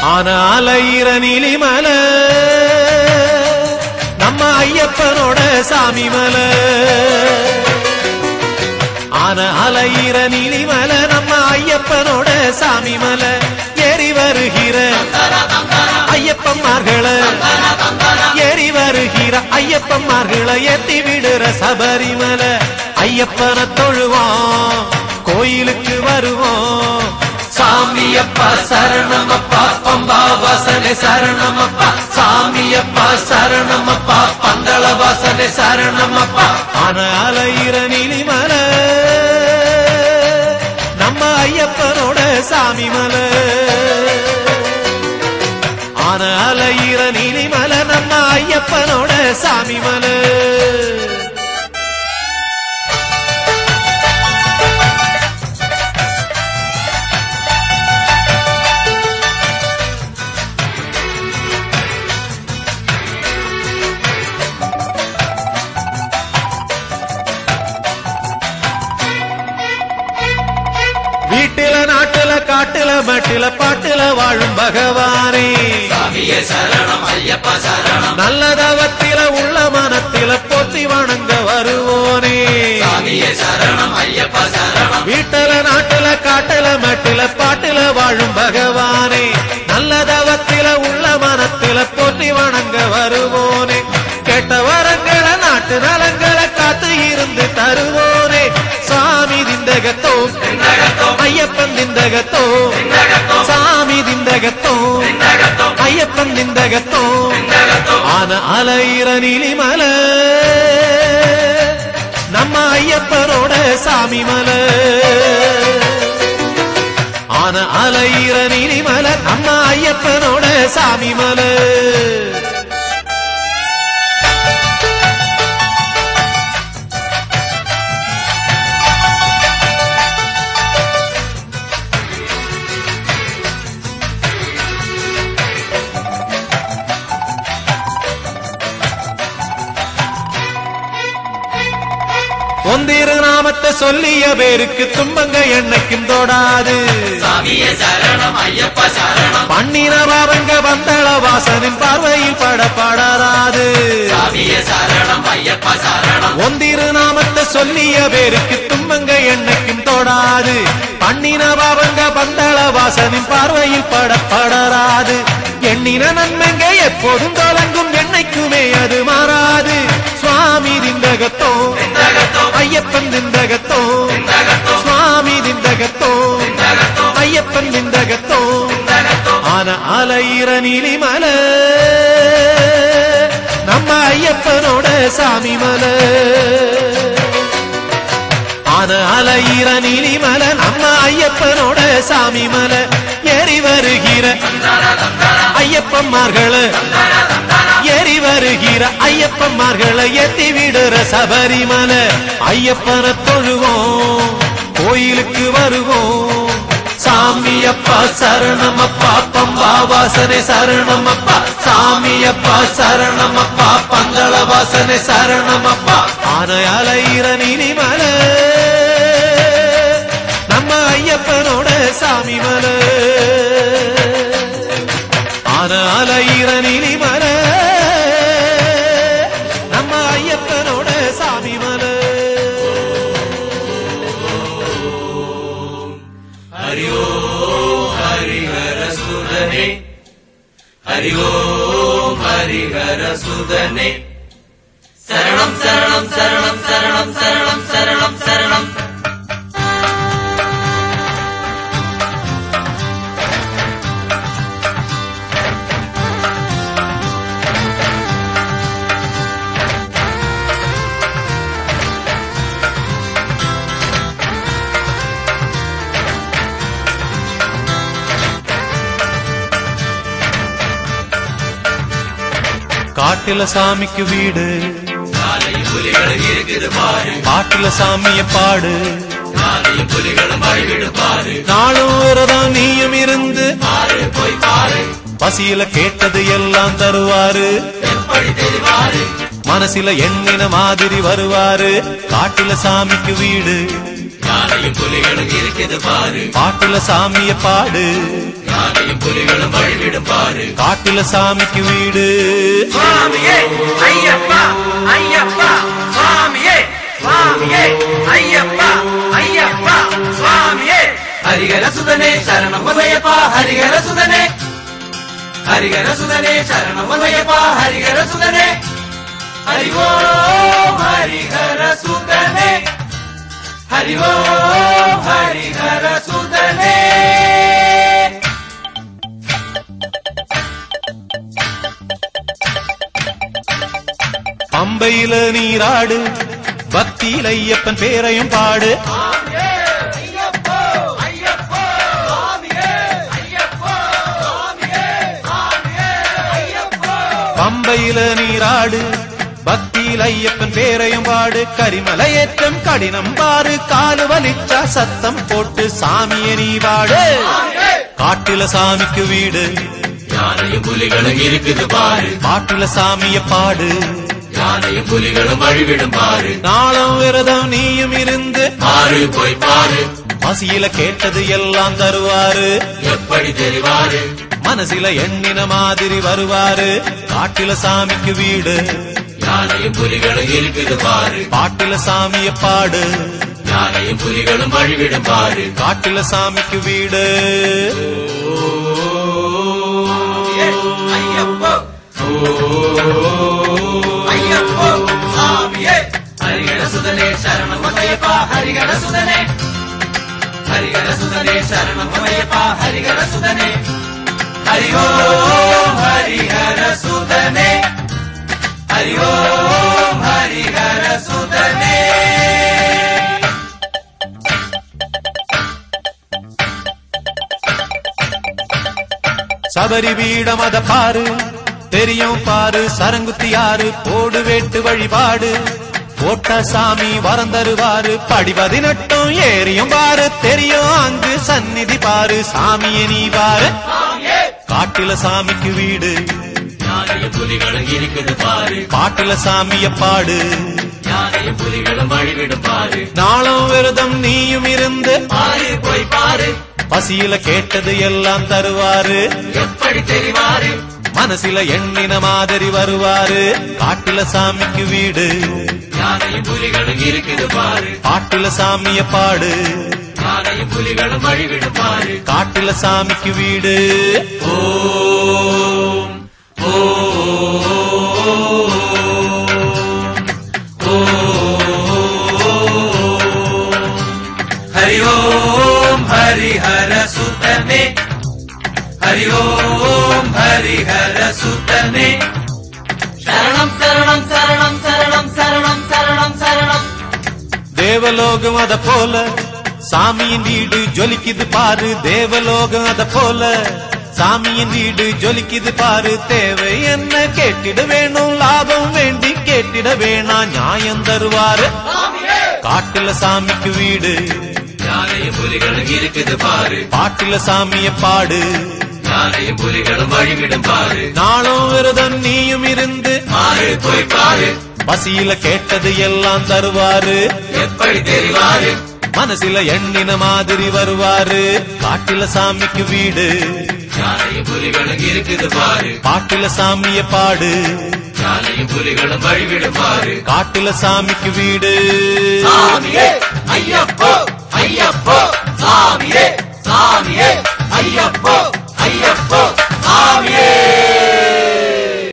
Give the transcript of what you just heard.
ஆனால நீலிமலை நம்ம ஐயப்பனோட சாமி மலை. ஆனால நீலிமலை நம்ம ஐயப்பனோட சாமி மலை. ஏறி வருகிற ஐயப்பன்மார்களை ஏறி வருகிற ஐயப்பன்மார்களை ஏத்தி விடுற சபரிமலை. ஐயப்பனை தொழுவோம் கோயிலுக்கு வருவோம். சாமியப்பா சரணமப்பா பம்பா வாசனை சரணமப்பா. சாமியப்பா சரணமப்பா பந்தள வாசனை சரணமப்பா. ஆனால நீலிமலை நம்ம ஐயப்பனோட சாமி மலை. ஆனால நீலிமலை நம்ம ஐயப்பனோட சாமி மலை. வீட்டில நாட்டுல காட்டுல மட்டில பாட்டுல வாழும் பகவானே சாமியே சரணம் ஐயப்பா சரணம். நல்ல தவத்தில உள்ள மனத்தில போற்றி வணங்க வருவோனே சாமியே சரணம் ஐயப்பா சரணம். வீட்டில நாட்டுல காட்டுல மட்டில பாட்டுல வாழும் பகவானே நல்ல தவத்தில உள்ள மனத்தில போற்றி வணங்க வருவோனே. கேட்ட வரங்களை நாட்டு நலங்களை காத்து இருந்து தருவோனே. சுவாமி திந்தகத்தோ ஐயப்பன் திந்தகத்தோ. சாமி திந்தகத்தோ ஐயப்பன் திந்தகத்தோ. ஆன நீலிமலை நம்ம ஐயப்பனோட சாமி மலை. ஆன நீலிமலை நம்ம ஐயப்பனோட சாமி மலை. ஒந்திரு நாமத்தை சொல்லிய பேருக்கு துன்பங்க என்னைக்கும் தொடாது. சாமியே சரணம் ஐயப்பா சரணம். பண்ணின பாவங்க பந்தள வாசனின் பார்வையில் படப்படாது. சாமியே சரணம் ஐயப்பா சரணம். ஒந்திரு நாமத்தை சொல்லிய பேருக்கு துன்பங்க என்னைக்கும் தொடாது. பண்ணின பாவங்க பந்தள வாசனின் பார்வையில் படப்படாது. எண்ணின நன்மைங்க எப்போதும் தொடங்கும் என்னைக்குமே அது மாறாது. சுவாமி திந்தகத்தோ ஐயப்பன் திந்தகத்தோ. சுவாமி திந்தகத்தோ ஐயப்பன் திந்தகத்தோ. ஆன நீலிமலை நம்ம ஐயப்பனோட சாமி மலை. ஆன நீலிமலை நம்ம ஐயப்பனோட சாமி மலை. ஏறி வருகிற ஐயப்பன்மார்களை ஏறி வருகிற ஐயப்பன்மார்களை ஏத்தி விடுற சபரிமலை. ஐயப்பனை தொழுவோம் கோயிலுக்கு வருவோம். சாமியப்பா சரணமப்பா பம்பா வாசனை சரணமப்பா. சாமியப்பா சரணமப்பா பந்தள வாசனை சரணமப்பா. ஆன நீலிமலை நம்ம ஐயப்பனோட சாமி மலை. ஆன நீலிமலை நம்ம ஐயப்பனோட சாமி மலை. ஹரி ஓம் ஹரிஹர சுதனே. ஹரி ஓம் ஹரிஹர சுதனே. சரணம் சரணம் சரணம் சரணம் சரணம் சரணம் சரணம். காட்டுல சாமிக்கு வீடு புலிகளும் இருக்குது பாரு. பாட்டுல சாமிய பாடு. புலிகளும் வழிவிடு பாரு. நாளும் ஒருதான் நீயும் இருந்து பாரு போய் பாரு. பசியில கேட்டது எல்லாம் தருவாரு. எப்படி தெரிவாரு மனசில எண்ணின மாதிரி வருவாரு. காட்டுல சாமிக்கு வீடு புலிகளும் இருக்குது பாரு. பாட்டுல சாமிய பாடு. புலிகளும் வழிவிடு பாரு காட்டுல சாமிக்கு வீடு சுவாமியே ஐயப்பா ஐயப்பா சுவாமியே சுவாமியே ஐயப்பா ஐயப்பா சுவாமியே ஹரிஹர சுதனே சரணம் ஐயப்பா ஹரிஹர சுதனே ஹரிஹர சுதனே சரணம் ஐயப்பா ஹரிஹர சுதனே ஹரி ஓம் ஹரிஹர சுதனே ஹரி ஓம் ஹரிஹர சுதனே பம்பையில நீராடு பக்தியில ஐயப்பன் பேரையும் பாடு பம்பையில நீராடு பக்தியில் ஐயப்பன் பேரையும் பாடு கரிமலை ஏற்றம் கடினம் பாரு காலு வலிச்சா சத்தம் போட்டு சாமியை நீ பாடு காட்டுல சாமிக்கு வீடு யானையும் புலிகளும் இருக்குது பாரு காட்டுல சாமிய பாடு யானையும் புலிகளும் வழிவிடும் பாரு நாளும் விரதம் நீயும் இருந்து பாரு போய் பாரு பசியில கேட்டது எல்லாம் தருவாரு எப்படி தெரிவாரு மனசில எண்ணின மாதிரி வருவாரு காட்டுல சாமிக்கு வீடு யானையும் புலிகளும் இருக்குது பாரு காட்டுல சாமிய பாடு யானையும் புலிகளும் வழிவிடும் பாரு காட்டுல சாமிக்கு வீடு ஐயப்போ ஐயப்போ சாமியே ஹரிஹர சுதனே சரணம் ஐயப்பா ஹரிஹர சுதனே ஹரிஹர சுதனே சரணம் ஐயப்பா ஹரிஹர சுதனே ஹரி ஓம் ஹரிஹர சுதனே ஹரி ஓம் ஹரிஹர சுதனே சபரி வீடம் அத பாரு தெரியும் பாரு சரங்குத்தி யாரு போடு வேட்டு வழிபாடு போட்ட சாமி வரம் தருவாரு படி 18 ஏறியும் பாரு தெரியும் அங்கு சந்நிதி பாரு சாமியை நீ பாரு காட்டுல சாமிக்கு வீடு யானையும் புலிகளும் இருக்குது பாரு பாட்டுல சாமிய பாடு யானையும் புலிகளும் வழிவிடும் பாரு நாளும் விரதம் நீயும் இருந்து பாரு போய் பாரு பசியில கேட்டது எல்லாம் தருவாரு எப்படி தெரிவாரு மனசில எண்ணின மாதிரி வருவாரு காட்டுல சாமிக்கு வீடு யானையும் புலிகளும் இருக்குது பாரு பாட்டுல சாமிய பாடு யானையும் புலிகளும் வழிவிடும் பாரு காட்டுல சாமிக்கு வீடு ஓம் ஹரி ஓம் ஹரிஹர சுதனே ஹரி ஓம் ஹரிஹர சுதனே சரணம் சரணம் சரணம் சரணம் சரணம் சரணம் சரணம் தேவலோகம் அத போல சாமியின் வீடு ஜொலிக்குது பாரு தேவலோகம் அத போல சாமியின் வீடு ஜொலிக்குது பாரு தேவை என்ன கேட்டிட வேணும் லாபம் வேண்டி கேட்டிட வேணா நியாயம் தருவாரு காட்டுல சாமிக்கு வீடு யானையும் புலிகளும் இருக்குது பாரு பாட்டுல சாமிய பாடு யானையும் புலிகளும் வழிவிடும் பாரு நாளும் விரதம் நீயும் இருந்து பாரு போய் பாரு பசியில கேட்டது எல்லாம் தருவாரு எப்படி தெரிவாரு மனசில எண்ணின மாதிரி வருவாரு காட்டுல சாமிக்கு வீடு யானையும் புலிகளும் இருக்குது பாரு பாட்டுல சாமிய பாடு யானையும் புலிகளும் வழிவிடும் பாரு காட்டுல சாமிக்கு வீடு சாமியே ஐயா